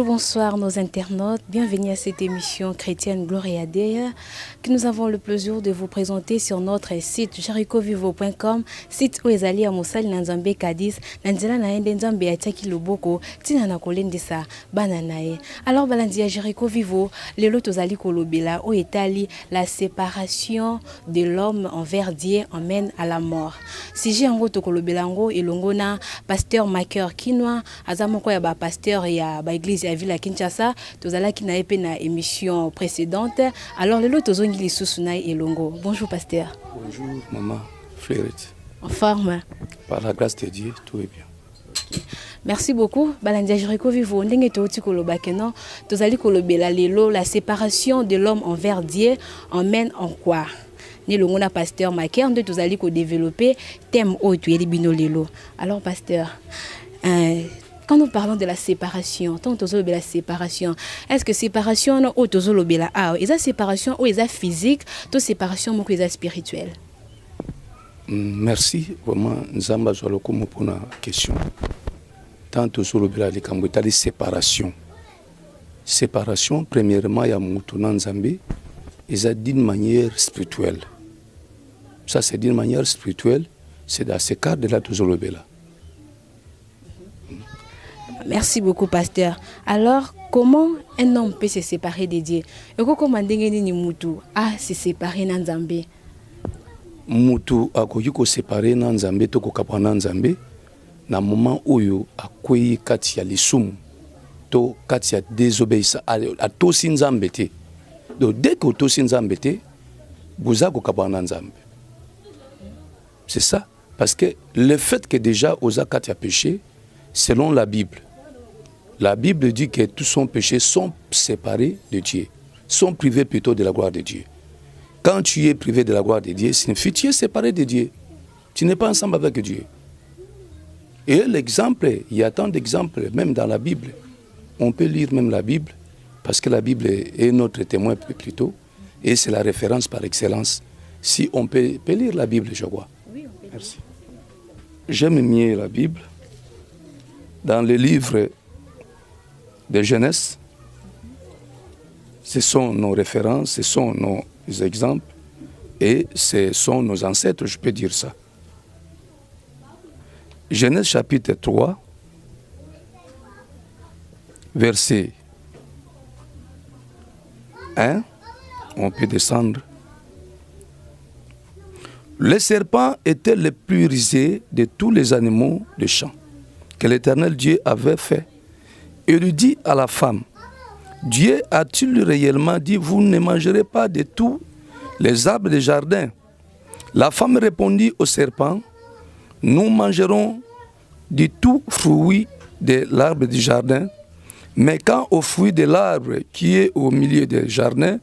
Bonjour, bonsoir nos internautes. Bienvenue à cette émission chrétienne Gloria Dei que nous avons le plaisir de vous présenter sur notre site jerichovivo.com, site où ezali ya mosali na Nzambe Kadis, na nzela na ende Nzambe ataki loboko, tina na kolendisa bana nae. Alors balandi ya Jericho Vivo, lelo tozali kolobela o etali la séparation de l'homme envers Dieu emmène à la mort. Sujet yango tokolobela ngo elongo na pasteur Maker Kinwa, azamoko ya ba pasteur ya ba église ya ville à Kinshasa, tozalaki na epe na émission précédente. Alors lelo tozongi lisusu na elongo. Bonjour pasteur. Bonjour maman Fleurette. En forme. Par la grâce de Dieu, tout est bien. Okay. Merci beaucoup. Balandia Jericho Vivo, ndenge toti kolobake non, tozali kolobela lelo la séparation de l'homme envers Dieu emmène en quoi? Ni le mona pasteur Maker nde tozali ko développer thème o tu yeli bino lelo. Alors pasteur, quand nous parlons de la séparation, tant de la séparation, est-ce que séparation ou tozolobela a, est-ce séparation ou est physique, to séparation ou est spirituelle? Merci vraiment Nzamba Zoloko pour la question. Tant tozolobela les kambota les séparation. Séparation premièrement ya mutu na Nzambe, est d'une manière spirituelle. Ça c'est d'une manière spirituelle, c'est dans ce cadre de la tozolobela. Merci beaucoup, pasteur. Alors, comment un homme peut se séparer de Dieu? Et comment ni mutu a se séparer de Nzambe? Mutu akoki ko séparer na Nzambe to ko kapana Nzambe na moment oyo akoyi kati ya lisumu to kati ya désobéissance a to si Nzambe te. Donc dès que to si Nzambe te, boza ko kapana Nzambe. C'est ça, parce que le fait que déjà oza kati ya péché, selon la Bible dit que tous son péchés sont séparés de Dieu, sont privés plutôt de la gloire de Dieu. Quand tu es privé de la gloire de Dieu, signifie que tu es séparé de Dieu. Tu n'es pas ensemble avec Dieu. Et l'exemple, il y a tant d'exemples, même dans la Bible. On peut lire même la Bible, parce que la Bible est notre témoin plutôt, et c'est la référence par excellence. Si on peut lire la Bible, je crois. Oui, on peut. Merci. J'aime mieux la Bible. Dans le livre de Genèse, ce sont nos références, ce sont nos exemples et ce sont nos ancêtres, je peux dire ça. Genèse chapitre 3, verset 1, on peut descendre. Le serpent était le plus rusé de tous les animaux des champs que l'Éternel Dieu avait fait. Et lui dit à la femme, Dieu a-t-il réellement dit, vous ne mangerez pas de tous les arbres du jardin? La femme répondit au serpent, nous mangerons de tout fruit de l'arbre du jardin, mais quand au fruit de l'arbre qui est au milieu du jardin,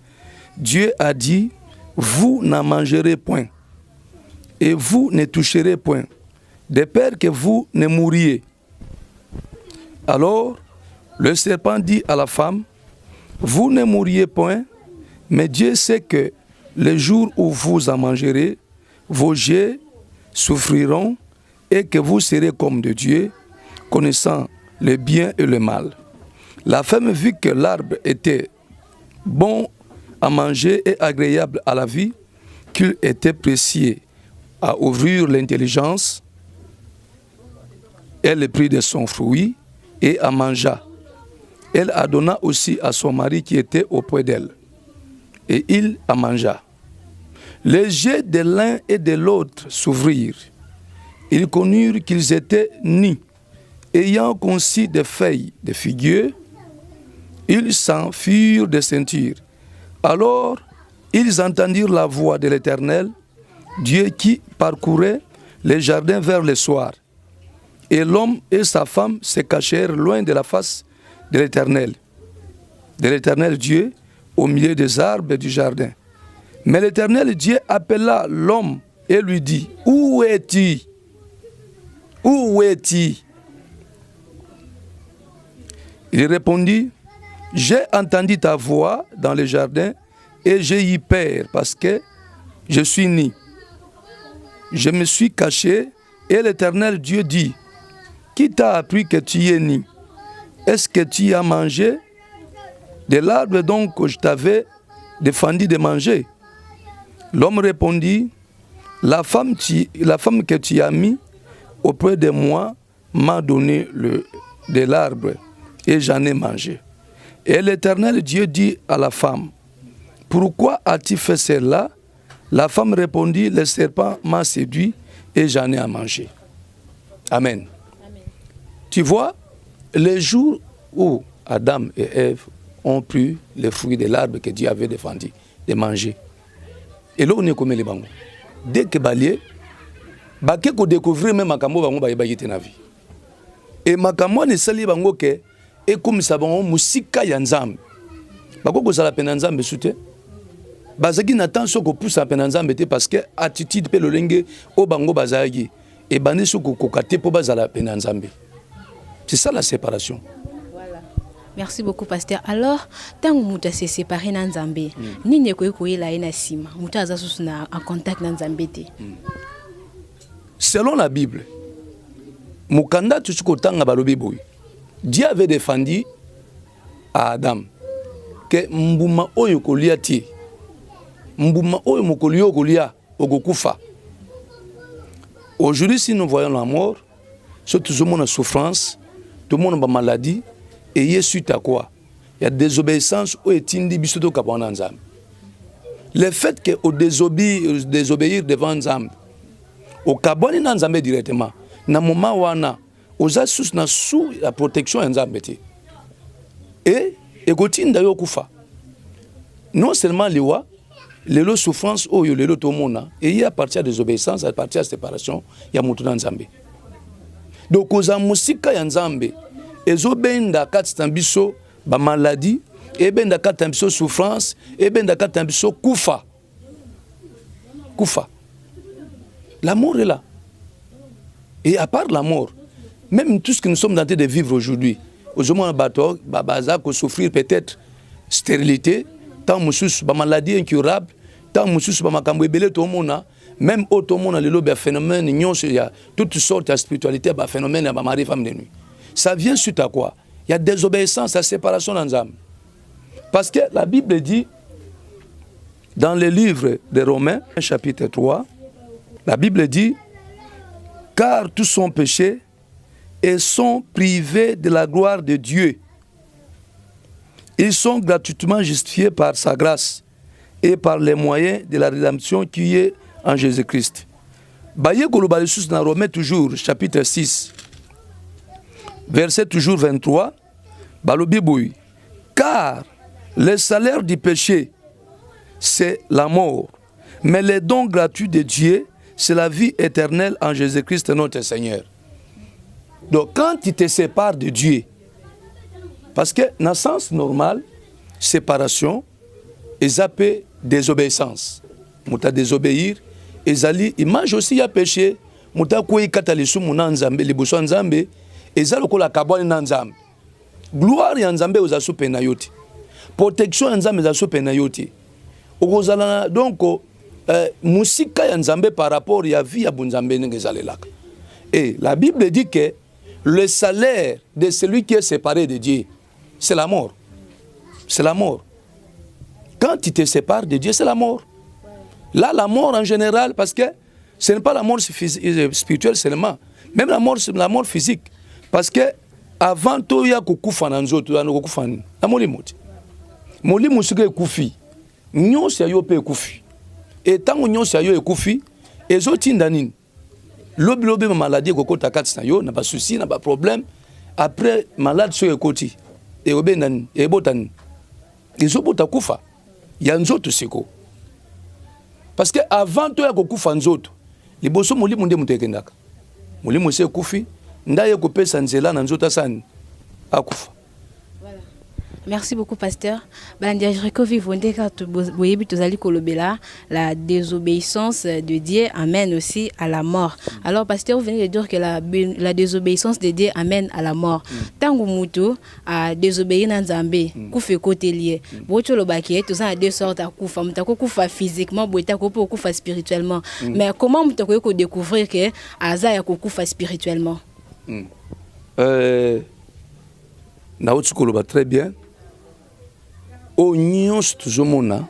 Dieu a dit, vous n'en mangerez point, et vous ne toucherez point, de peur que vous ne mouriez. Alors, le serpent dit à la femme, vous ne mourriez point, mais Dieu sait que le jour où vous en mangerez, vos yeux souffriront et que vous serez comme de Dieu, connaissant le bien et le mal. La femme vit que l'arbre était bon à manger et agréable à la vie, qu'il était précieux à ouvrir l'intelligence. Elle prit de son fruit et en mangea. Elle a donné aussi à son mari qui était auprès d'elle. Et il en mangea. Les yeux de l'un et de l'autre s'ouvrirent. Ils connurent qu'ils étaient nus. Ayant conçu des feuilles de figuier, ils s'enfuirent de ceinture. Alors, ils entendirent la voix de l'Éternel, Dieu qui parcourait les jardins vers le soir. Et l'homme et sa femme se cachèrent loin de la face de l'Éternel Dieu, au milieu des arbres du jardin. Mais l'Éternel Dieu appela l'homme et lui dit, où es-tu? Où es-tu? Il répondit, j'ai entendu ta voix dans le jardin et j'ai eu peur parce que je suis nu. Je me suis caché et l'Éternel Dieu dit, qui t'a appris que tu es nu? est-ce que tu as mangé de l'arbre donc que je t'avais défendu de manger? L'homme répondit, la femme que tu as mis auprès de moi m'a donné de l'arbre et j'en ai mangé. Et l'Éternel Dieu dit à la femme, pourquoi as-tu fait cela? La femme répondit, le serpent m'a séduit et j'en ai à manger. Amen. Amen. Tu vois, les jours où Adam et Ève ont pris les fruits de l'arbre que Dieu avait défendu de manger. Et là, on est comme les bangos. Dès que balié, baké ko découvrir même makambo bango ba yité na vie. Et makambo ne sali bango ke et comme ça bango musika ya nzambe. Bako ko sala pena nzambe sute. Bazaki n'attend ce que pousse à pena nzambe te parce que attitude pe lolenge o bango bazaki et bandi ce ko kokate po bazala pena nzambe. C'est ça la séparation. Voilà. Merci beaucoup pasteur. Alors, tant que muta se séparé na nzambe, ni ne ko la ina sima. Muta za susu na en contact na nzambe te. Selon la Bible, Mukanda Tuchukotanga balobi boy. Dieu avait défendu à Adam que mbuma oyo kolia ti. Mbuma oyo mokolio kolia ogokufa. Aujourd'hui, si nous voyons la mort, c'est tout le monde a souffrance, tout le monde a maladie, et il y a suite à quoi? Il y a désobéissance ou etindi bisoto kapwana nzambe. Le fait que au désobéir devant nzambe, au kaboni na nzambe directement, na moment wana, aux asus na sous la protection nzambe te. Et gotinda yo kufa. Non seulement liwa, les souffrances oyo les tomona, et il y a partir des obéissances, à partir de la séparation, il y a mutu na nzambe. Donc aux amusika ya nzambe, ezo benda katambiso ba maladie, et benda katambiso souffrance, et benda katambiso kufa. Kufa. La mort est là. Et à part la mort, même tout ce que nous sommes en train de vivre aujourd'hui, aujourd'hui, on va souffrir peut-être stérilité, tant de maladies incurables, tant de même autant de phénomènes, il y a toutes sortes de spiritualité, de phénomènes, de mari, femme de nuit. Ça vient suite à quoi? Il y a désobéissance, la séparation dans l'âme. Parce que la Bible dit, dans le livre de Romains, chapitre 3, la Bible dit, car tous sont péchés et sont privés de la gloire de Dieu. Ils sont gratuitement justifiés par sa grâce et par les moyens de la rédemption qui est en Jésus-Christ. Baye Kolobalisus dans Romains toujours, chapitre 6, verset toujours 23, Balobiboui, car le salaire du péché, c'est la mort, mais les dons gratuits de Dieu, c'est la vie éternelle en Jésus-Christ notre Seigneur. Donc quand tu te sépares de Dieu, parce que dans le sens normal, séparation, ils appellent désobéissance. Mouta désobéir, ils mangent aussi à péché, mouta kouy katalisu munanzambe, liboso nzambe, ezalo la kabone nanzambe. Gloire ya nzambe ozasu penayoti. Protection ya nzambe ozasu penayoti. Okozala donc musika ya nzambe par rapport à la vie ya bunzambe ngezalelaka. Et la Bible dit que le salaire de celui qui est séparé de Dieu, c'est la mort. C'est la mort. Quand tu te sépares de Dieu, c'est la mort. Là, la mort en général, parce que ce n'est pas la mort spirituelle seulement, même la mort physique. Parce que avant tout, il y a kukufa na nzoto, na kukufa na molimoti. Molimusuke kufi. Nyonso ya yo pe kufi. Et tant que nyonso ya yo kufi, ezotinda nini? Lobi maladie kokota katsa yo, na ba souci, na ba problème. Après malade so ekoti. Et obendani, et botani. Ezobota kufa. Ya nzoto siko. Parce que avant to ya kokufa nzoto, liboso molimu nde mutekendaka. Molimu se kufi, ndaye kopesa nzela na nzoto asani akufa. Merci beaucoup, pasteur. La désobéissance de Dieu amène aussi à la mort. Alors, pasteur, vous venez de dire que la désobéissance de Dieu amène à la mort. Tant que vous a désobéi dans Zambé, vous faites côté lié. Vous avez deux sortes de koufa. Vous avez physiquement, vous avez spirituellement. Mais comment vous avez découvrir que Aza a koufa spirituellement? na oti koloba très bien o nyonso tozomona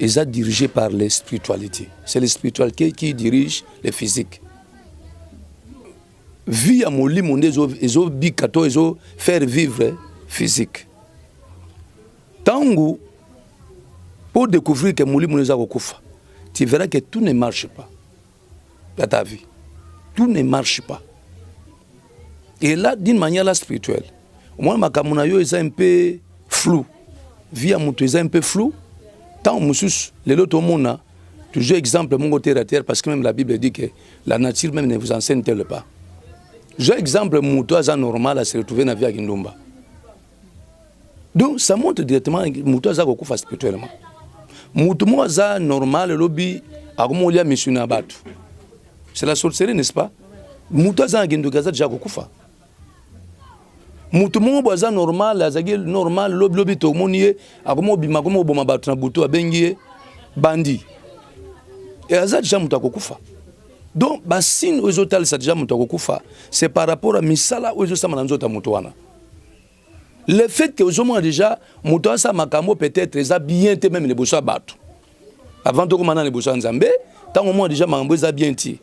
est dirigé par les spiritualités. C'est les spiritualités qui dirigent les physiques. Vie à moli monde ezo bikato ezo faire vivre physique. Tango pour découvrir que moli monde ezo kufa, tu verras que tout ne marche pas dans ta vie. Tout ne marche pas. Et là, d'une manière là spirituelle, moi ma kamuna yo est un peu flou. Vie à mutu est un peu flou. Tant musus les autres monde toujours exemple mon côté de terre parce que même la Bible dit que la nature même ne vous enseigne-t-elle pas. J'ai exemple mutu aza normal à se retrouver dans vie à Kindumba. Donc ça montre directement mutu aza kokufa spirituellement. Mutu mo aza normal lobby akomolia missionnaire batu. C'est la sorcellerie, n'est-ce pas? Mutu aza Kindumba aza déjà kokufa. Mutu mo boza normal azagi normal lobby to monie akomo bima komo boma batu na butu abengie bandi. Et aza déjà mutu akokufa. Donc basine ozo tal sa déjà mutu akokufa, c'est par rapport à misala ozo sama na nzota mutu wana. Le fait que ozo mo déjà mutu asa makambo peut-être eza bien te même les bosso batu. Avant to komana les bosso nzambe, tant au moins déjà makambo eza bien ti.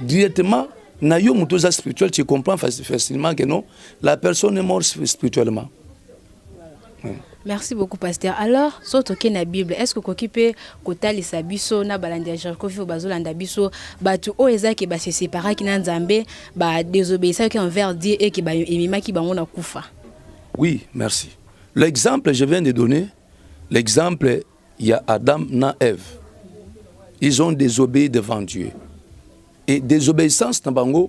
Directement na yo mutoza spirituel, tu comprends facilement que non, la personne est morte spirituellement. Merci beaucoup, pasteur. Alors, surtout que la Bible, est-ce que vous peut kotali sabiso na balandi Jacob ou bazolanda biso batu o ezaki ba se séparer ki na nzambe ba désobéissance qui envers Dieu et qui ba emima ki ba ngona kufa? Oui, merci. L'exemple je viens de donner, l'exemple il y a Adam na Ève. Ils ont désobéi devant Dieu. Et désobéissance dans bango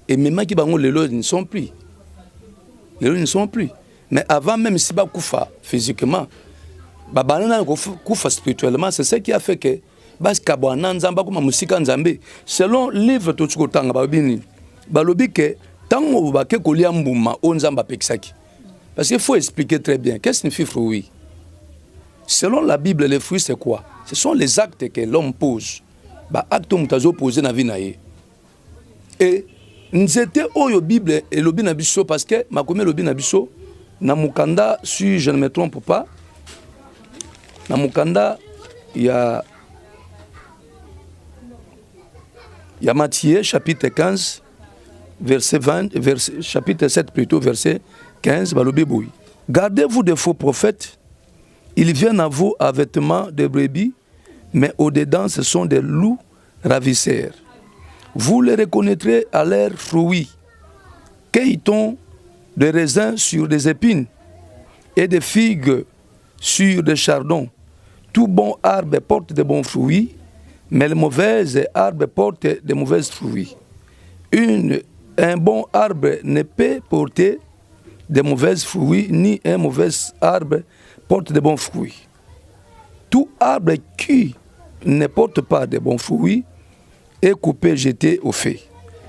et même qui bango les lois ne sont plus. Les lois ne sont plus. Mais avant même si ba kufa physiquement, ba banana kufa spirituellement, c'est ce qui a fait que bas kabwana nzamba kuma musika nzambe. Selon livre totuko tanga ba bini, ba lobi que tango ba ke kolia mbuma o nzamba pekisaki. Parce qu'il faut expliquer très bien qu'est-ce que signifie fruit. Selon la Bible, les fruits c'est quoi? Ce sont les actes que l'homme pose. Ba acte mutazo posé na vie na ye. Et nzete oyo Bible et lobi na biso parce que makome lobi na biso na mukanda si je ne me trompe pas na mukanda il y a Matthieu chapitre 15 verset 20 chapitre 7 plutôt verset 15 ba lobi boui. Gardez-vous des faux prophètes, ils viennent à vous à vêtements de brebis, mais au-dedans, ce sont des loups ravisseurs. Vous les reconnaîtrez à leurs fruits. Cueille-t-on des raisins sur des épines et des figues sur des chardons? Tout bon arbre porte de bons fruits, mais les mauvais arbres portent de mauvais fruits. Un bon arbre ne peut porter de mauvais fruits, ni un mauvais arbre porte de bons fruits. Tout arbre qui ne porte pas de bons fruits est coupé, jeté au feu.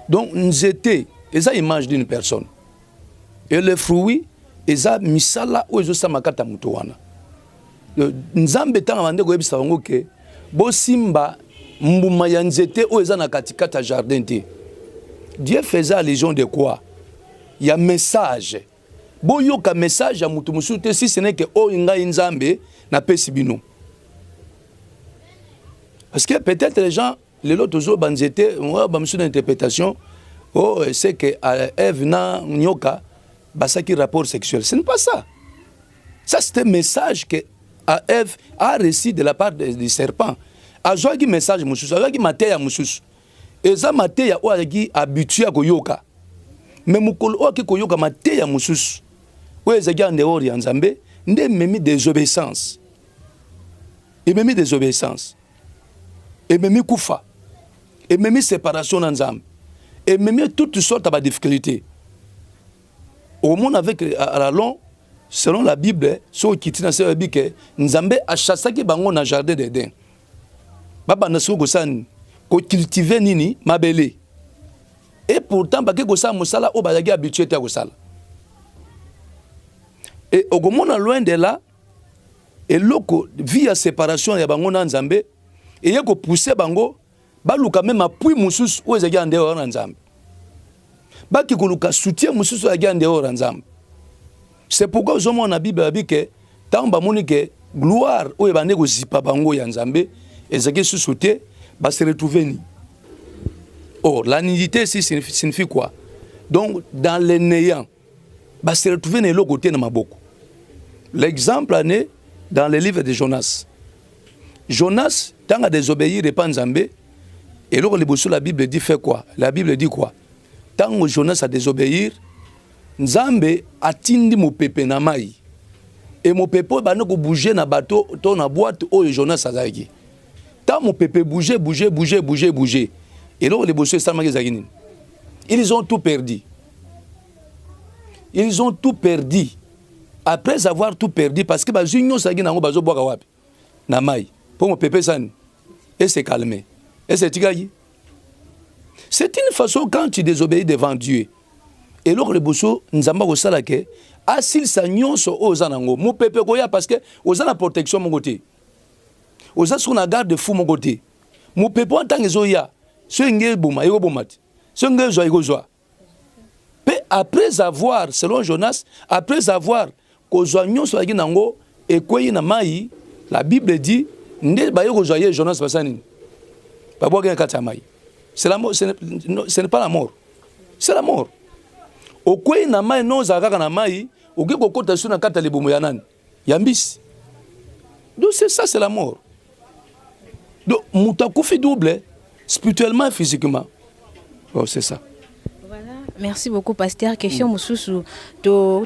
Donc, nous étions, et ça image d'une personne. Et le fruit, et ça misala ou et ça makata mutuana. Nzambe tanga mande ko ebisa ngo ke bo simba mbuma ya nzete ou eza na katikata jardin te. Dieu faisait allusion de quoi? Il y a message. Bo yoka message ya mutu musu te si ce n'est que o inga nzambe na pesi bino. Parce que peut-être les gens, les autres jours, banzete, moi, bamsou d'interprétation, oh, c'est que Ève na nyoka, basaki rapport sexuel. Ce n'est pas ça. Ça, c'est un message que Ève a reçu de la part du serpent. A joué message moussous, a joué matéya moussous. Et ça matéya ou a habitué à koyoka. Mais moukolo ou a koyoka matéya moussous. Ou a zagi en dehors de Nzambe, n'est même désobéissance. Et même désobéissance. Et même koufa, et même séparation d'ensemble, et même toutes sortes de difficultés. Au monde avec à la longue, selon la Bible, ceux qui tiennent à Bible que Nzambe a chassé qui bango na jardin d'Éden. Baba na soko san ko cultiver nini mabele. Et pourtant ba ke ko sa musala o ba yagi habitué ta ko sala. Et au monde loin de là, et loko via séparation ya bango na Nzambe. Et il y a poussé bango, baluka même appui musus ou ezagi en dehors en Nzambe. Baki koluka soutien musus ou ezagi en dehors en Nzambe. C'est pourquoi nous avons la Bible dit que tant que gloire ou ebane ko zipa bango ya Nzambe ezaki sous-sauté va se retrouver ni. Or la nudité ici signifie quoi? Donc dans les néants va se retrouver ne l'autre côté na maboko. L'exemple est dans le livre de Jonas. Jonas tant a désobéi répand Nzambe et là la Bible dit fait quoi? La Bible dit quoi? Tant que Jonas a désobéi, Nzambe atindi mo pepe na mai. Et mon pepe ba noko bouger na bateau to na boîte o Jonas azaki. Tant mon pepe bouger. Et là les bosseux ça mazaki. Ils ont tout perdu. Ils ont tout perdu. Après avoir tout perdu parce que ba union sagi nango bazo boka wapi na mai. Pour mon pepe san et se calmer. Et c'est tigagi. C'est une façon quand tu désobéis devant Dieu. Et là les bosseux nzamba ko sala ke asil sa nyonso ozanango mo pepe koya parce que ozana protection mon côté. Oza sur na garde fou mon côté. Mo pepe en tant que zoya, ce ngé boma ego bomati. Ce ngé zo ego zo. Après avoir selon Jonas, après avoir kozwa nyonso aki nango ekweyi na mai, la Bible dit nde ba yego zoye Jonas basani. Ba boga kata mai. C'est la mort, ce n'est pas la mort. C'est la mort. Okweyi na mai no zakaka na mai, oke kokota sur na kata libumu ya nani? Yambisi. Donc c'est ça, c'est la mort. Donc mutakufi double spirituellement, physiquement. Oh, c'est ça. Voilà. Merci beaucoup, pasteur. Question mususu to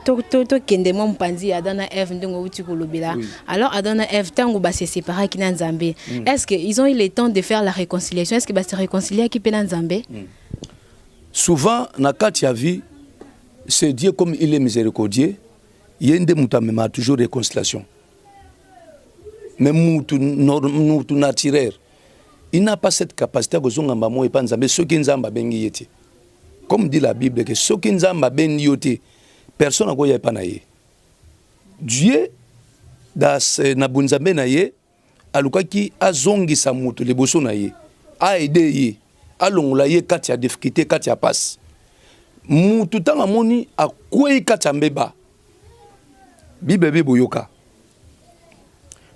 kende mo mpanzi Adana Eve ndongo uti kolobela. Alors Adana Eve tango ba se séparer ki na Nzambe. Est-ce que ils ont eu le temps de faire la réconciliation? Est-ce que ba se réconcilier ki pe na Nzambe? Souvent na kati ya vie, c'est Dieu comme il est miséricordieux, yende mutamema toujours réconciliation. Mais moutou naturel, il n'a pas cette capacité à faire des choses, mais ceux qui n'ont pas bengi. Comme dit la Bible, que ceux qui n'ont pas bengi, personne n'a pas naïe. Dieu, dans na bunzambe naïe, alukaki a zongi sa moutou, les bosso naïe, a aidé, a longolaye katia difficulté, katia passe. Moutou tanga moni a koué katia mbeba. Bible boyoka.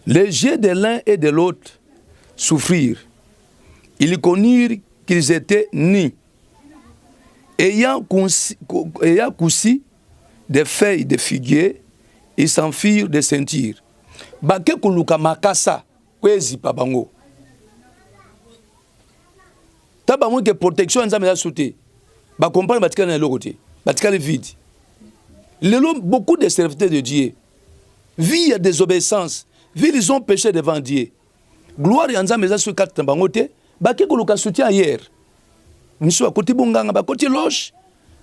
Les yeux de l'un et de l'autre souffrirent. Ils connurent qu'ils étaient nus. Ayant cousu des feuilles de figuier, ils s'enfuirent de ceinture. Bake kuluka makasa, kwezi pabango. Tabango que protection nzambe ya sauté. Ba comprendre batika na lokote. Batika le vide. Beaucoup de serviteurs de Dieu vie à désobéissance. Ils ont péché devant Dieu. Gloire et Nzambe za sur quatre bangote, baki koluka soutien hier. Miso akoti bonganga bakoti loge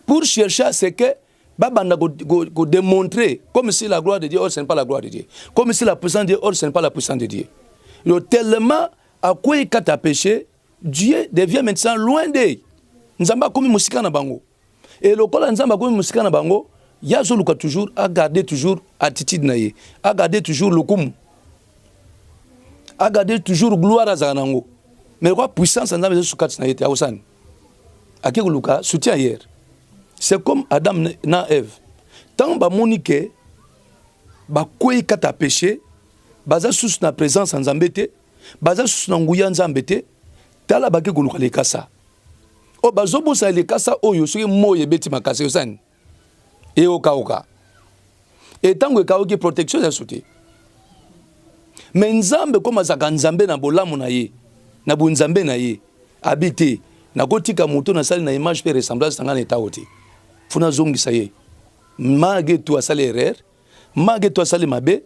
pour chercher à ce que babanda ko démontrer comme si la gloire de Dieu or ce n'est pas la gloire de Dieu. Comme si la puissance de Dieu or ce n'est pas la puissance de Dieu. Le tellement à quoi il a péché, Dieu devient maintenant loin d'eux. Nzamba comme musika na bango. Et le kol Nzamba comme musika na bango, yazo luka toujours à garder toujours attitude naïe, à garder toujours le kum. A garder toujours gloire à Zanango. Mais quoi puissance en Nzambe sur quatre naïté à Osan. A qui Luka soutient hier. C'est comme Adam na Ève. Tant ba monique ba koi kata péché, baza sous na présence en Nzambete, baza sous na nguya Nzambete, tala ba ki Luka le kasa. O bazobo sa le kasa oyo soki moye beti makase Osan. Et oka. Et tant que kaoki protection ya soutien. Mais Nzambe comme azaka Nzambe na bolamu na ye na bunzambe na ye habité na kotika moto na sali na image pe ressemblance tanga na etaoti funa zongisa ye mage tu asali erreur mage tu asali mabe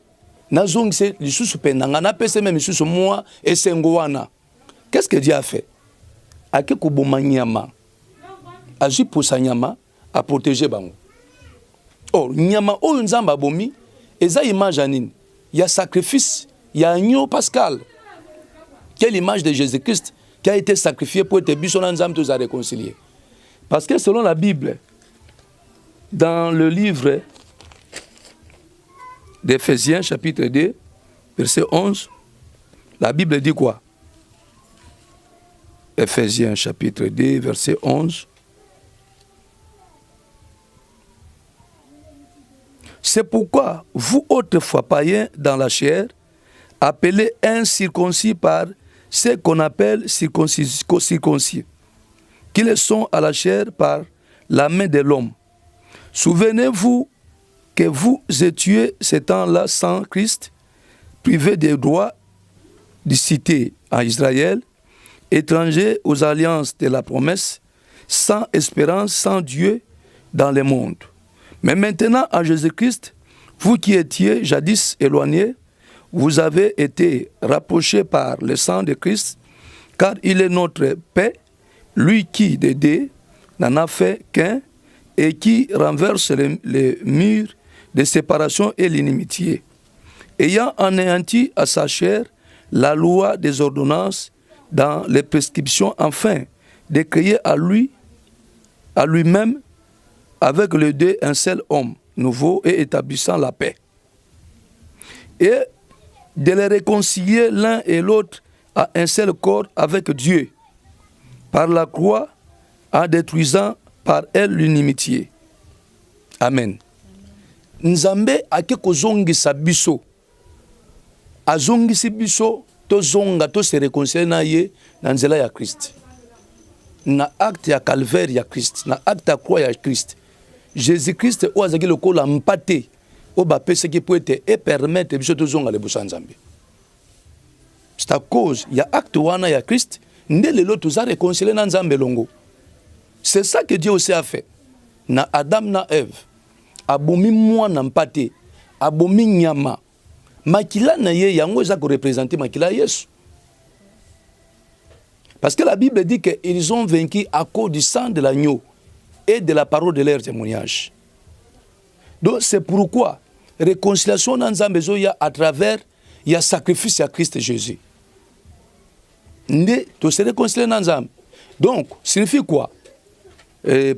na zongise lisusu pe nanga na pese même lisusu moi esengo wana. Qu'est-ce que Dieu a fait? Ake ko bomanyama aji posa nyama a protéger bango. Oh nyama oyo Nzamba bomi eza image anine ya sacrifice. Il y a agneau pascal. Quelle image de Jésus-Christ qui a été sacrifié pour être bison ensemble tous à réconcilier. Parce que selon la Bible, dans le livre d'Éphésiens chapitre 2, verset 11, la Bible dit quoi? Éphésiens chapitre 2, verset 11. C'est pourquoi, vous autrefois païens dans la chair, appelés incirconcis par ce qu'on appelle circoncis, qui le sont à la chair par la main de l'homme. Souvenez-vous que vous étiez ce temps-là sans Christ, privés des droits de cité en Israël, étrangers aux alliances de la promesse, sans espérance, sans Dieu dans le monde. Mais maintenant, en Jésus-Christ, vous qui étiez jadis éloignés, vous avez été rapprochés par le sang de Christ, car il est notre paix, lui qui, de deux, n'en a fait qu'un, et qui renverse les murs de séparation et l'inimitié, ayant anéanti à sa chair la loi des ordonnances dans les prescriptions, afin de créer à lui-même, avec les deux, un seul homme nouveau et établissant la paix. Et de les réconcilier l'un et l'autre à un seul corps avec Dieu, par la croix, en détruisant par elle l'inimitié. Amen. Nzambe ake kozongisa biso. Azongisi biso to zonga to se réconcilier na ye na nzela ya Christ. Na acte ya calvaire ya Christ, na acte ya croix ya Christ. Jésus-Christ o azaki lokola mpate o ba pese ki poete et permettre biso to zonga le busa Nzambe. C'est à cause ya acte wana ya Christ nde lelo to za réconcilier na Nzambe longo. C'est ça que Dieu aussi a fait. Na Adam na Ève. Abomi mwana mpate, abomi nyama. Makila na ye yango eza ko représenter makila Yesu. Parce que la Bible dit qu'ils ont vaincu à cause du sang de l'agneau et de la parole de leur témoignage. Donc c'est pourquoi réconciliation dans Nzambe zoya à travers ya sacrifice à Christ Jésus. Nde to se réconcilier dans Nzambe. Donc signifie quoi?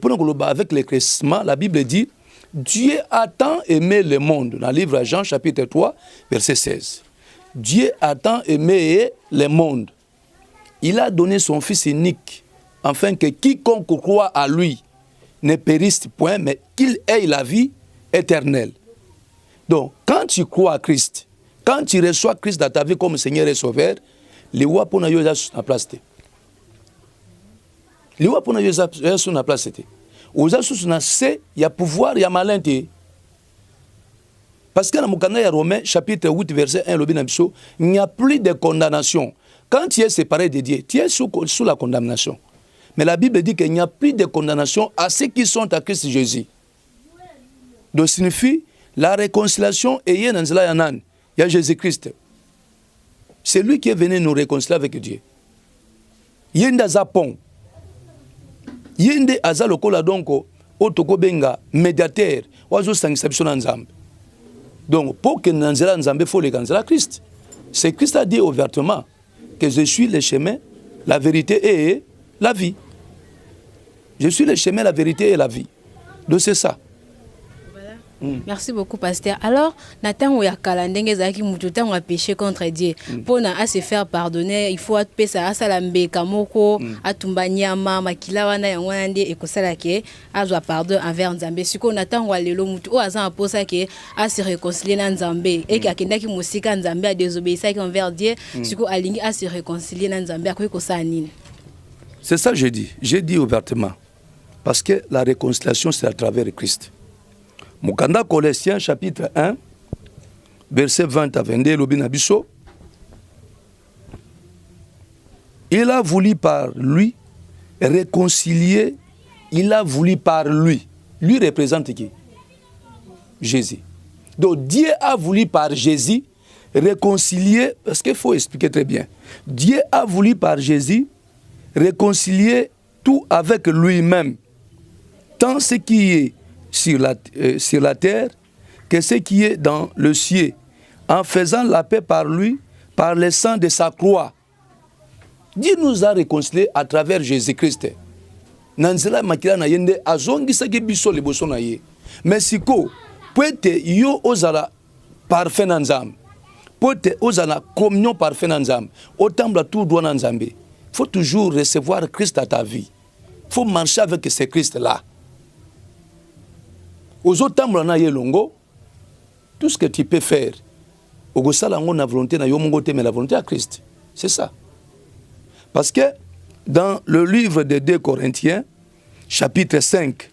Pour nous avec l'éclaircissement, la Bible dit Dieu a tant aimé le monde, dans le livre de Jean chapitre 3 verset 16. Dieu a tant aimé le monde. Il a donné son Fils unique, afin que quiconque croit à lui ne périsse point, mais qu'il ait la vie éternelle. Donc, quand tu crois à Christ, quand tu reçois Christ dans ta vie comme Seigneur et Sauveur, les rois pour nous na place. Les rois pour nous na place. Aux assos na c'est il y a pouvoir, il y a malin. Parce que dans le Romains chapitre 8 verset 1 il n'y a plus de condamnation. Quand tu es séparé de Dieu, tu es sous la condamnation. Mais la Bible dit qu'il n'y a plus de condamnation à ceux qui sont à Christ Jésus. Donc signifie la réconciliation est dans la yanan. Il y a Jésus-Christ. C'est lui qui est venu nous réconcilier avec Dieu. Yenda zapon. Yende aza lokola donko otoko benga médiateur wazo sangisa biso na Nzambe. Donc pour que nanzela Nzambe faut le kanzela Christ. C'est Christ a dit ouvertement que je suis le chemin, la vérité et la vie. Je suis le chemin, la vérité et la vie. Donc c'est ça. Merci beaucoup, pasteur. Alors, Nathan ou Yakala ndenge zaki mututa a péché contre Dieu. Pour na se faire pardonner, il faut atpe sa salambe kamoko, atumba nyama, makila wana yango nde ekosala ke azwa pardon envers Nzambe. Siko Nathan wa lelo mutu o azan aposa ke a se réconcilier na Nzambe et ka kenda ki musika Nzambe a désobéissé envers Dieu, siko alingi a se réconcilier na Nzambe akoki kosala nini? C'est ça que j'ai dit. J'ai dit ouvertement. Parce que la réconciliation c'est à travers Christ. Mukanda Colossiens chapitre 1 verset 20 à 22 l'obinabiso. Il a voulu par lui réconcilier, il a voulu par lui. Lui représente qui? Jésus. Donc Dieu a voulu par Jésus réconcilier, parce qu'il faut expliquer très bien. Dieu a voulu par Jésus réconcilier tout avec lui-même. Tant ce qui est sur la terre que ce qui est dans le ciel, en faisant la paix par lui, par le sang de sa croix. Dieu nous a réconciliés à travers Jésus-Christ. Nanzela makila na yende azongi saki biso le boso na ye. Mais siko, poete yo ozala parfait na Nzambe. Poete ozala communion parfait na Nzambe. Otambla tout droit na Nzambe. Faut toujours recevoir Christ à ta vie. Faut marcher avec ce Christ-là. Aux autres na ye longo, tout ce que tu peux faire, la volonté mais la volonté à Christ. C'est ça. Parce que dans le livre de 2 Corinthiens, chapitre 5,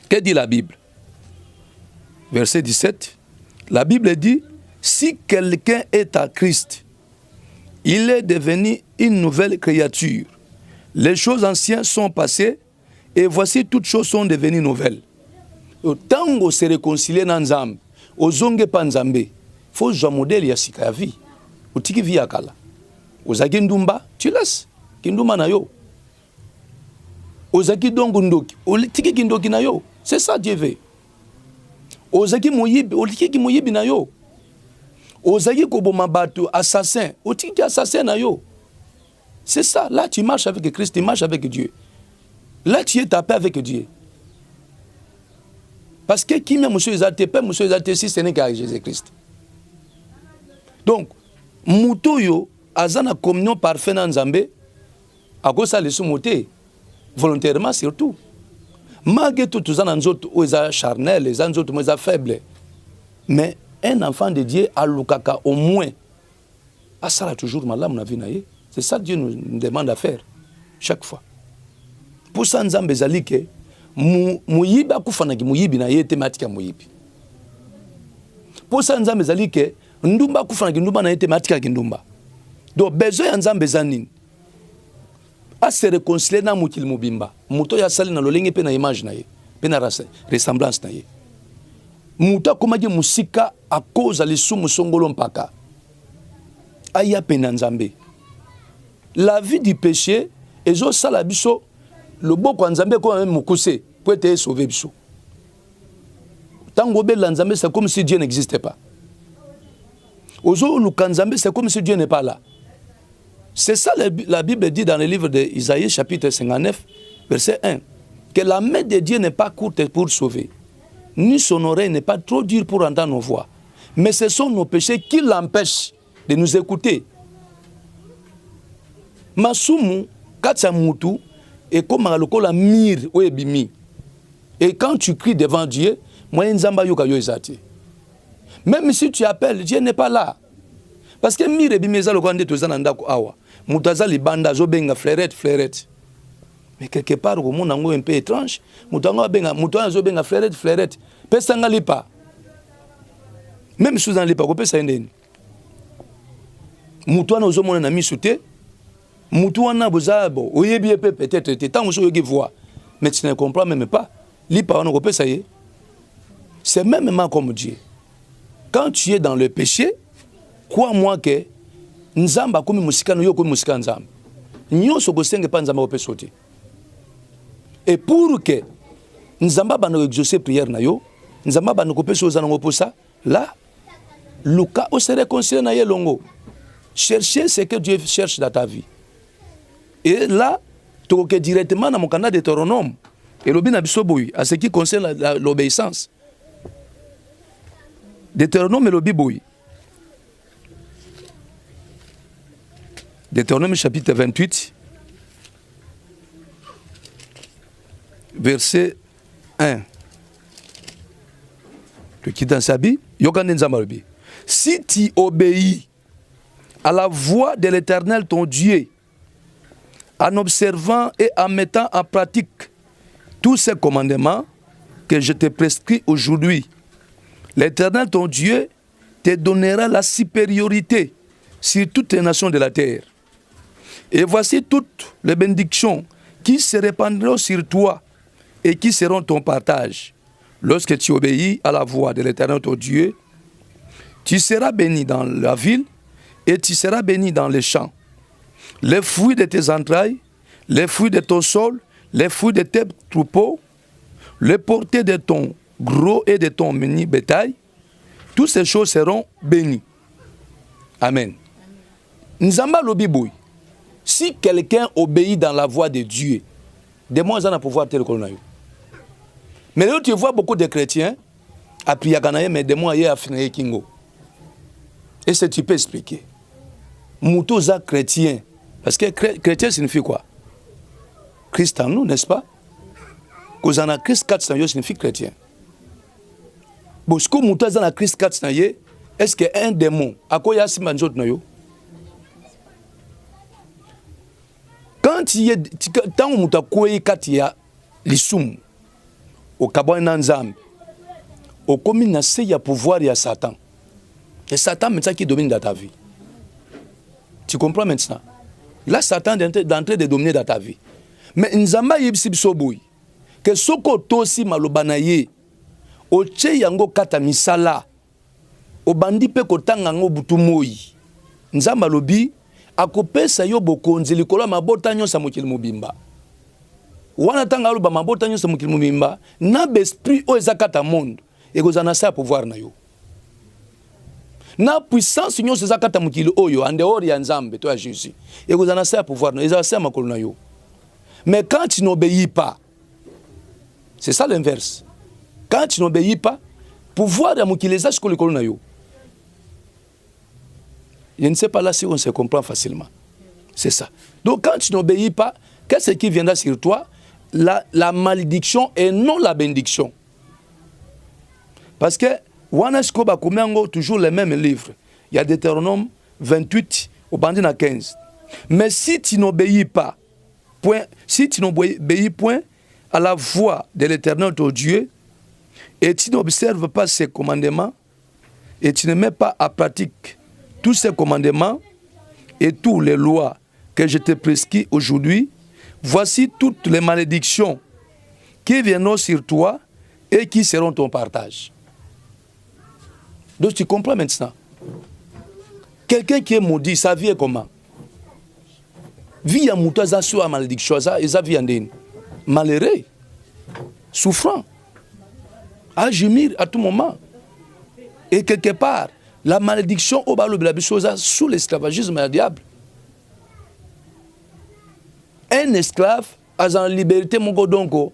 que dit la Bible? Verset 17, la Bible dit, si quelqu'un est à Christ, il est devenu une nouvelle créature. Les choses anciennes sont passées et voici toutes choses sont devenues nouvelles. Tango se réconcilier dans Nzambe, ozonge pa Nzambe, faut jouer modèle ya sika ya vie. Utiki vie akala. Ozaki ndumba, tu laisses kindumba na yo. Ozaki dongo ndoki, olitiki kindoki na yo. C'est ça Dieu veut. Ozaki moyibi, olitiki moyibi na yo. Ozaki koboma bato assassin, otiki assassin na yo. C'est ça, là tu marches avec Christ, tu marches avec Dieu. Là tu es tapé avec Dieu. Parce que qui même monsieur Ezate, pas monsieur Ezate si ce n'est qu'avec Jésus-Christ. Donc, mutoyo azana communion parfaite dans Nzambe, à cause de ce moté, volontairement surtout. Malgré tout, tous les autres sont charnels, les autres sont faibles. Mais un enfant de Dieu a l'ukaka au moins. Ah, ça a toujours mal, mon avis. C'est ça que Dieu nous demande à faire, chaque fois. Pour ça, Nzambe zalike, muyibi akufanaki muyibi na ye thématique muyibi. Pour ça, Nzambe zalike, ndumba akufanaki ndumba na ye thématique ndumba. Donc, besoin ya Nzambe zanini. A se réconcilier na mukil mubimba. Muto ya sali na lolenge pe na image na ye, pe na ressemblance na ye. Muta komaki musika a cause lisumu songolo mpaka. Aya pe na Nzambe. La vie du péché, ezo sala biso le boko Nzambe ko même mukuse pour être sauvé biso. Tango be la Nzambe c'est comme si Dieu n'existait pas. Ozo lukanzambe c'est comme si Dieu n'est pas là. C'est ça la Bible dit dans le livre d'Isaïe chapitre 59 verset 1 que la main de Dieu n'est pas courte pour sauver, ni son oreille n'est pas trop dure pour entendre nos voix, mais ce sont nos péchés qui l'empêchent de nous écouter. Masumu katsa mutu et comme la mire ou ebimi. Et quand tu cries devant Dieu, moi nzamba yoka yo ezati. Même si tu appelles, Dieu n'est pas là. Parce que mire ebimeza lo kwande tozana ndako awa. Mutaza libanda zo benga fleurette. Mais quelque part au monde nango un peu étrange, mutanga benga mutana zo benga fleurette. Pesa ngalipa. Même sous en lipa ko pesa ndeni. Mutana zo mona na misute. Mutwana bozabo, oyebi peut-être tant que je vois. Mais tu ne comprends même pas. Lipa on ko pesa ye. C'est même comme Dieu. Quand tu es dans le péché, crois-moi que Nzamba komi musika no yo komi musika Nzamba. Nyonso go senge pa Nzamba opesoti. Et pour que Nzamba bano exaucer prière na yo, Nzamba bano ko peso za ngo posa, là Luka o se réconcilier na ye longo. Chercher ce que Dieu cherche dans ta vie. Et là, tu vas directement dans mon canal de Deutéronome. Et l'obéi na biso boy, à ce qui concerne l'obéissance. Deutéronome et l'obéi boy. Deutéronome chapitre 28, verset 1. Le qui dans sa Bible, si tu obéis à la voix de l'Éternel ton Dieu, en observant et en mettant en pratique tous ces commandements que je te prescris aujourd'hui, l'Éternel ton Dieu te donnera la supériorité sur toutes les nations de la terre. Et voici toutes les bénédictions qui se répandront sur toi et qui seront ton partage. Lorsque tu obéis à la voix de l'Éternel ton Dieu, tu seras béni dans la ville et tu seras béni dans les champs. Les fruits de tes entrailles, les fruits de ton sol, les fruits de tes troupeaux, les portées de ton gros et de ton menu bétail, toutes ces choses seront bénies. Amen. Nzamba lobiboui. Si quelqu'un obéit dans la voix de Dieu, de moins en moins pouvoir tel qu'on a eu. Mais là, tu vois beaucoup de chrétiens, à Priaganaye, mais de moins à Finaye Kingo. Et ça, tu peux expliquer. Moutoza chrétien. Parce que chrétien signifie quoi? Christ en nous, n'est-ce pas? Quand on a Christ 400 signifie chrétien. Bosco Moutaza na Christ 4 na ye, est-ce que un démon akoya simanjot na yo? Quand il y a tant muta koyi katia lisum au kabwana nzambe au komi na se ya pouvoir ya Satan. Et Satan maintenant qui domine dans ta vie. Tu comprends maintenant? Là Satan est en train de dominer dans ta vie. Mais nzamba yibsi bisoboy que soko tosi malobana ye o che yango kata misala o bandi pe kotanga ngo butu moi. Nzamba lobi akopesa yo bokonzi likolo mabota nyonsa mokili mobimba. Wana tanga loba mabota nyonsa mokili mobimba na besprit o ezakata monde ekozana sa pouvoir na yo. Na puissance nyonsa ezakata mokili oyo en dehors ya nzambe to ya Jésus. Ekozana sa pouvoir na ezasa makolo na yo. Mais quand tu n'obéis pas, c'est ça l'inverse. Quand tu n'obéis pas, pouvoir ya mokili ezashiko likolo na yo. Je ne sais pas là si on se comprend facilement. C'est ça. Donc quand tu n'obéis pas, qu'est-ce qui viendra sur toi? La malédiction et non la bénédiction. Parce que Wanasko Bakumengo toujours les mêmes livres. Il y a Deutéronome 28 au bandit 15. Mais si tu n'obéis pas, si tu n'obéis point à la voix de l'Éternel ton Dieu, et tu n'observes pas ses commandements, et tu ne mets pas à pratique tous ces commandements et toutes les lois que je te prescris aujourd'hui, voici toutes les malédictions qui viendront sur toi et qui seront ton partage. Donc tu comprends maintenant. Quelqu'un qui est maudit, sa vie est comment? Vie à moutaza sur la malédiction, et sa vie en dehors. Malheureux, souffrant, à gémir à tout moment. Et quelque part, la malédiction au balo de la chose sous l'esclavagisme du diable. Un esclave a en liberté mon godonko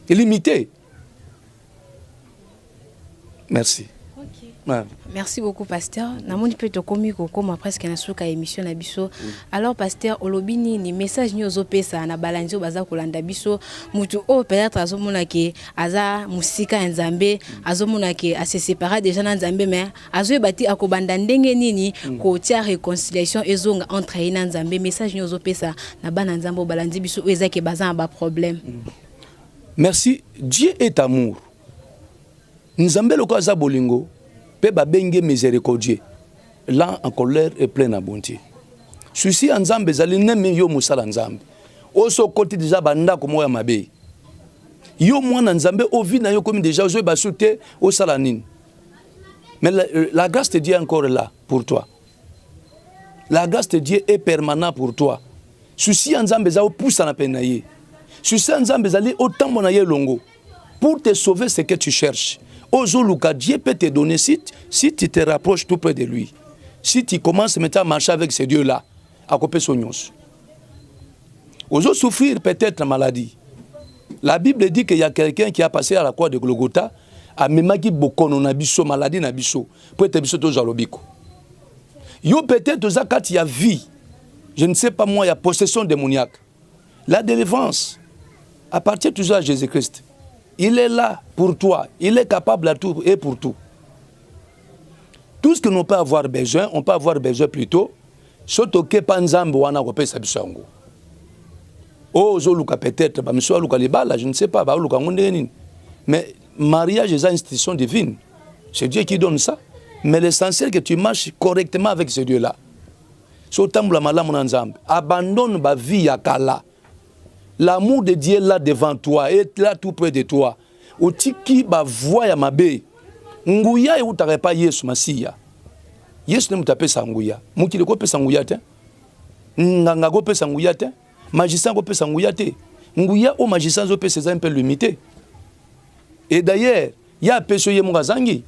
limité. Merci. Okay. Ouais. Merci beaucoup, pasteur. Namoni peut te communiquer comme presque na suka émission na biso. Alors pasteur olobini ni message ni ozopesa na balanzo baza kolanda biso mutu o peut-être azomona ke aza musika nzambe azomona ke ase séparer déjà na nzambe mais azoyebati akobanda ndenge nini ko tia réconciliation ezonga entre ye na nzambe message ni ozopesa na bana nzambe balandi biso ezake baza ba problème. Merci. Dieu est amour. Nzambe loko aza bolingo. Benge miséricordieux, là en colère et plein à bonté. Ceci en Zambé, zali neme yo musala nzambe. Oso côté déjà banda comme moi mabe. Yo moi en Zambé au vide na yo comme déjà je basute au salanine. Mais la grâce de Dieu est encore là pour toi. La grâce de Dieu est permanente pour toi. Ceci en Zambé za pousse na penaye. Ceci en Zambé zali autant monaye longo pour te sauver ce que tu cherches. Dieu peut te donner si tu te rapproches tout près de lui. Si tu commences maintenant à marcher avec ce Dieu-là, à couper son nyos. Ozo souffrir peut-être la maladie. La Bible dit qu'il y a quelqu'un qui a passé à la croix de Golgotha, a memaki bokono na biso maladie na biso, pour être biso to jalobiko. Yo peut-être zakat il y a vie. Je ne sais pas moi, il y a possession démoniaque. La délivrance appartient toujours à Jésus-Christ. Il est là pour toi. Il est capable à tout et pour tout. Tout ce que nous peut avoir besoin, on peut avoir besoin plutôt. Surtout que panzambo wana kopé sabisango. Oh, zoluka peut-être, ba monsieur luka libala, je ne sais pas, ba luka ngondeni. Mais mariage est une institution divine. C'est Dieu qui donne ça. Mais l'essentiel que tu marches correctement avec ce Dieu-là. Sotambula malamu na nzambe. Abandonne ba vie ya kala. L'amour de Dieu est là devant toi, est là tout près de toi. Otiki ba voix ya mabe. Nguya utare pas Yesu Masiya. Yesu ne mutape sanguya. Mukile ko pesa nguya te. Nganga ko pesa nguya te. Magicien ko pesa nguya te. Nguya au magicien zo pesa un peu limité. Et d'ailleurs, il y a peso ye mungazangi.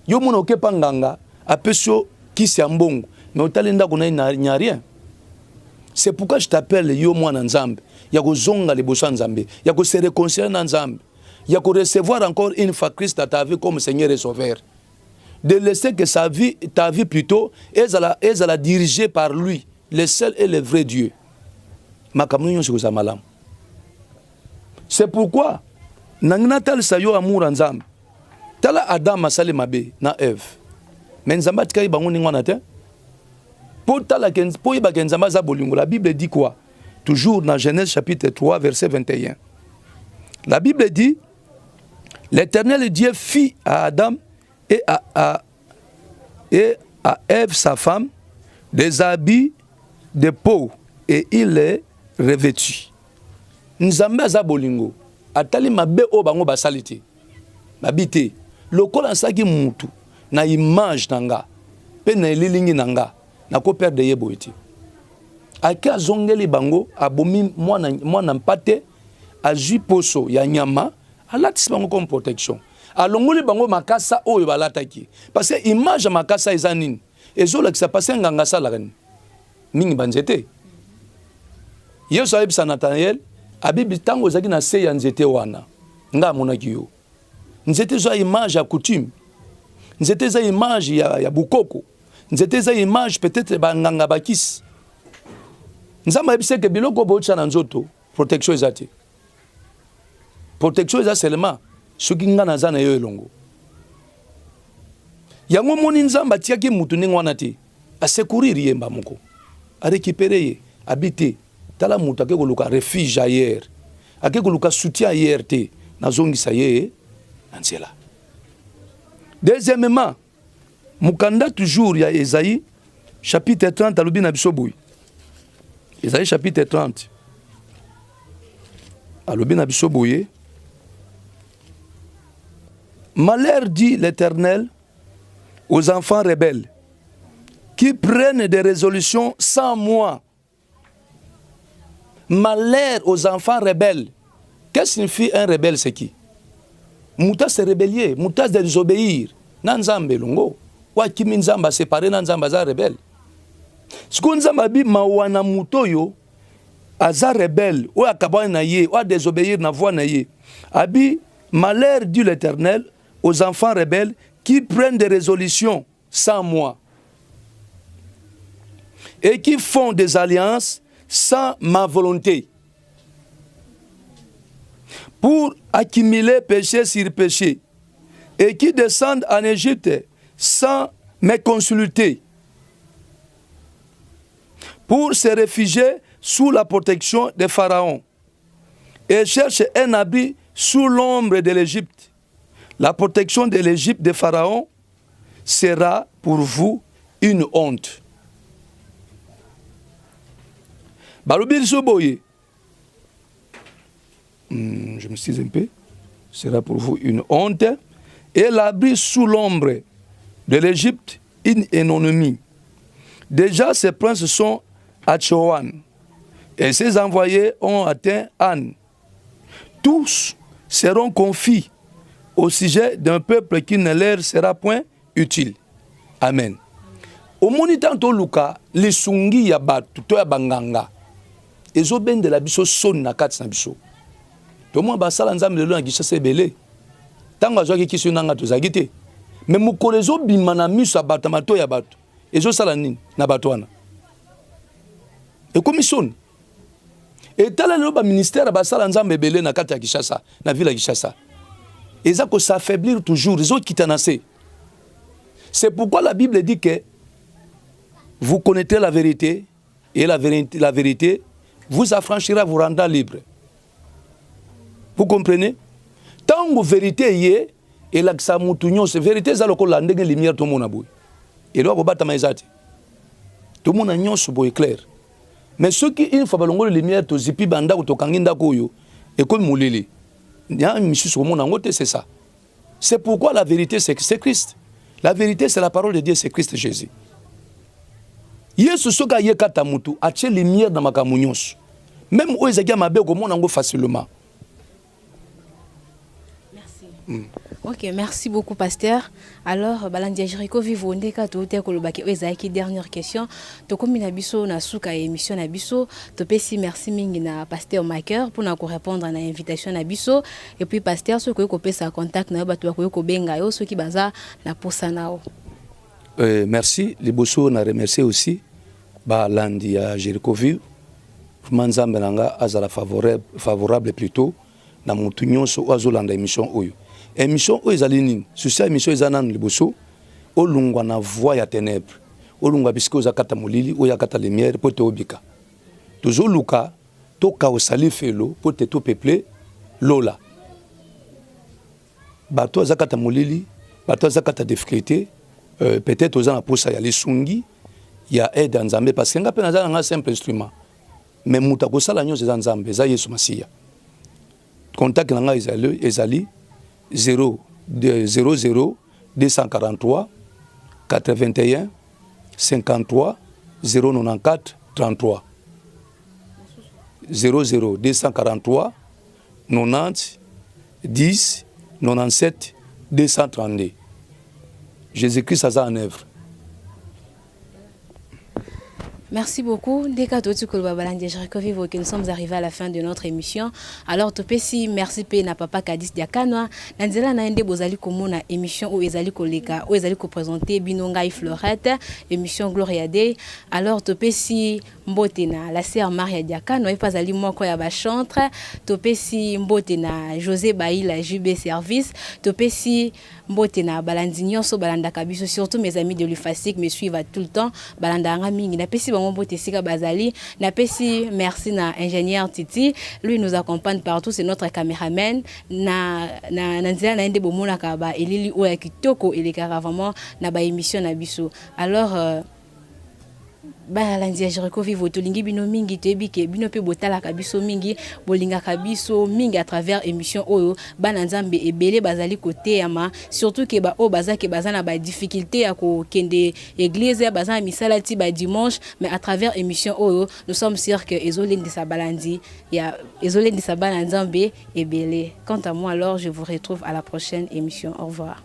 Yo mona okepa nganga, a peso kisi ya mbongo. Mais otalenda ko na rien. C'est pourquoi je t'appelle yo mwana nzambe. Ya ko zonga liboso nzambe. Ya ko se réconcilier na nzambe. Ya ko recevoir encore une fois Christ dans ta vie comme Seigneur et Sauveur. De laisser que ta vie plutôt, est à la dirigée par lui, le seul et le vrai Dieu. C'est pourquoi, nangnatal sayo amour nzambe. tala Adam asali mabe na Eve mais nzamba atikaki bango ndenge wana te po tala po yeba ke nzamba aza bolingo. La Bible dit quoi? Toujours dans Genèse chapitre 3 verset 21, la Bible dit l'Éternel Dieu fit à Adam et à Ève sa femme des habits de peau et il les revêtit. Nzambe aza bolingo atali mabe o bango basaliti babite lokola nsaki mutu na image nanga pe na elilingi nanga na ko perdre yebo eti ake azongeli bango abomi mwana mpate azui poso ya nyama alatisi bango comme protection alongoli bango makasa oyo balataki parce que image ya makasa eza nini ezolakisa pase nganga salaka nini mingi banzete. Yesu ayebisa Nathanael abibi tango ezaki na se ya nzete wana nga amonaki yo nzete eza image ya coutume, nzete eza image ya bukoko, nzete eza image peut-être banganga bakisi. Nzamba ayebisa ke biloko bocha na nzoto protection eza te. Protection eza seulement soki nga naza na yo elongo. Yango moni nzamba tiaki mutu ndenge wana te asekuriri yemba moko a récupérer ye habiter tala mutu ake koluka refuge ailleurs ake koluka soutien ailleurs te nazongisa ye na nzela. Deuxièmement, mukanda toujours ya Esaïe chapitre 30 alobi na biso boyi. Esaïe chapitre 30 alobi na biso boye. Malheur dit l'Éternel aux enfants rebelles qui prennent des résolutions sans moi. Malheur aux enfants rebelles. Qu'est-ce que signifie un rebelle? C'est qui? Mouta se rébellier, mouta se désobéir. Nanzambe longo. Wa kimi nzamba séparé nanzamba za rebelle. Siko nzamba bi mawana mutoyo aza rebelle ou akabana na ye ou désobéir na voix na ye. Abi malheur dit l'Éternel aux enfants rebelles qui prennent des résolutions sans moi et qui font des alliances sans ma volonté pour accumuler péché sur péché et qui descendent en Égypte sans me consulter pour se réfugier sous la protection de Pharaon et cherchent un abri sous l'ombre de l'Égypte. La protection de l'Égypte de Pharaon sera pour vous une honte. Balobil Soboye, je me suis un peu, sera pour vous une honte, et l'abri sous l'ombre de l'Égypte une économie. Déjà, ces princes sont à Tchoan, et ses envoyés ont atteint Anne. Tous seront confis au sujet d'un peuple qui ne leur sera point utile. Amen. Au monitant to luka, les sungi ya batu, to ya banganga. Ezo ben de la biso son na kati na biso. To mo basala nzambe lelo na gishase belé. Tango azwaki kisu nanga tozaki te. Mais mukolo ezo bima na miso batu mato ya batu. Ezo sala nini na batu wana. E commission. Et tala lelo ba ministère basala nzambe belé na kati ya Kishasa, na ville ya Kishasa. Eza ko s'affaiblir toujours, les autres qui t'anassent. C'est pourquoi la Bible dit que vous connaîtrez la vérité et la vérité vous affranchira, vous rendra libre. Vous comprenez? Tant que la vérité y est, et la vérité est la lumière tout le monde. Et là, tout le monde a une clair. Mais ceux qui, une fois que la lumière, tout zipi banda ou tout kanginda koyo, et comme moulili, c'est ça. C'est pourquoi la vérité, c'est Christ. La vérité, c'est la parole de Dieu, c'est Christ Jésus. Yesu soka ye kata mutu ache lumière dans makamu nyonso. Même o ezaki mabe ko mona ngo facilement. Merci. Ok, merci beaucoup pasteur. Alors Balandia Jericho vivo ndeka to te ko lobaki o ezaki dernière question. To komi na biso na suka émission na biso, to pesi merci mingi na pasteur Maker pour na ko répondre na invitation na biso et puis pasteur so ko pesa contact na bato ko benga yo so ki baza na posa nao. Merci. Les bosso na remercier aussi Balandia Jericho vivo. Manzambe nanga azala favorable plutôt na mutu nyonso azolanda émission oyo. émission o ezali nini social émission ezana liboso olungwa na voix ya ténèbres olungwa bisiko za kata molili o ya kata lumière pour te obika toujours luka to ka osali felo pour te to peuple lola bato za kata molili bato za kata difficulté peut-être aux ana posa ya lisungi ya aide nzambe parce que ngapena za nga simple instrument mais muta ko sala nyonso za nzambe za Yesu Masiya contact na nga ezali 00 243 81 53 094 33 00 243 90 10 97 232. Jésus-Christ a ça en œuvre. Merci beaucoup. Dès que nous sommes arrivés à la fin de notre émission. Alors, Topesi, merci Pena Papa Kadis Diakanoa. Nanzela Naende Bozali Komona, émission où Ezali Koleka, où Ezali ko présenter Binonga Fleurette, émission Gloria Day. Alors, Topesi Mbotena, la sœur Maria Diakanoa, et pas Ali Moko Yaba chantre. Topesi Mbotena, José Baïla, JB Service. Topesi Mbotena, Balandinyo, So Balanda Kabiso, surtout mes amis de l'UFASIC me suivent tout le temps. Balanda Ngami, Napesi Bazali, merci na ingénieur Titi, lui nous accompagne partout, c'est notre caméraman na nzela na ende bomona kaba elili o ya kitoko elekaka vraiment na ba émission na biso. Alors ba landia Jericho Vivo tolingi bino mingi tebike bino pe botala kabiso mingi bolinga kabiso mingi à travers émission oyo bana nzambe ebele bazali côté ama surtout que ba o bazaki bazana ba difficulté à ko kende église ya bazana misalati ba dimanche mais à travers émission oyo nous sommes sûrs que ezolendi sa balandi ya ezolendi sa bana nzambe ebele. Quant à moi alors je vous retrouve à la prochaine émission. Au revoir.